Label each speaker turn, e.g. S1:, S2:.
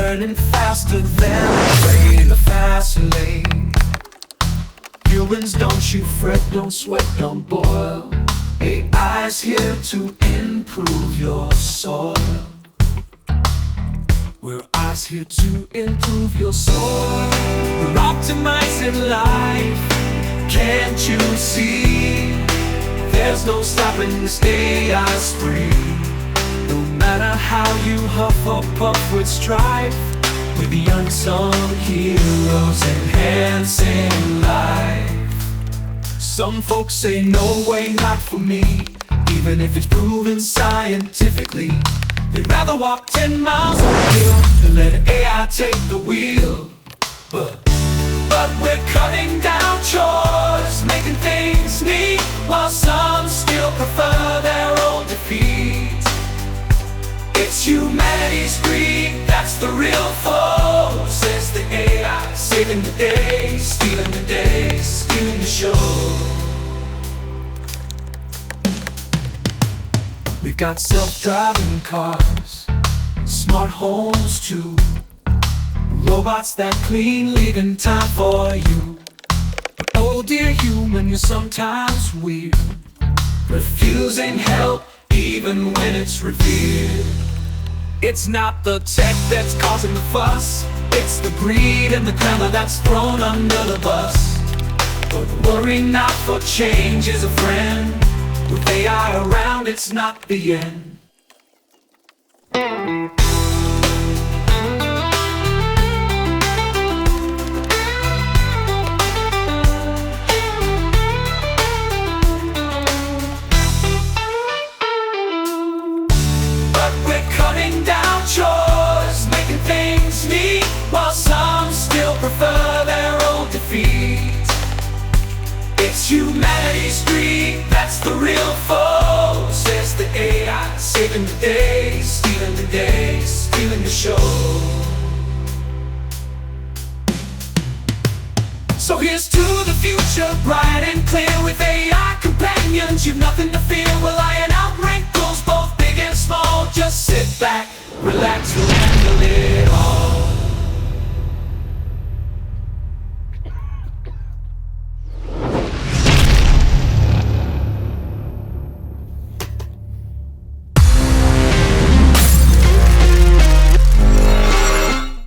S1: burning faster than a train in the fast lane. Humans, don't you fret, don't sweat, don't boil. AI's here to improve your soil. We're eyes here to improve your soul. We're optimizing life. Can't you see? There's no stopping this AI spree. No matter how you huff or puff with strife, we're the unsung heroes enhancing life. Some folks say no way, not for me. Even if it's proven scientifically, they'd rather walk 10 miles uphill than let AI take the wheel. But we're cutting down chores, making things neat, while some still prefer their own defeat. It's humanity's greed, that's the real foe, says the AI, saving the day, stealing the day, stealing the show. We've got self-driving cars, smart homes too, robots that clean, leaving time for you. But oh dear human, you're sometimes weird, refusing help even when it's revered. It's not the tech that's causing the fuss, it's the greed and the glamour that's thrown under the bus. But worry not, for change is a friend. With AI around, it's not the end. Chores, making things neat, while some still prefer their own defeat. It's humanity's greed, that's the real foe, says the AI, saving the day, stealing the day, stealing the show. So here's to the future, bright and clear, with AI companions. You've nothing to fear, we'll iron out wrinkles, both big and small. Just sit back, relax, we'll handle it all.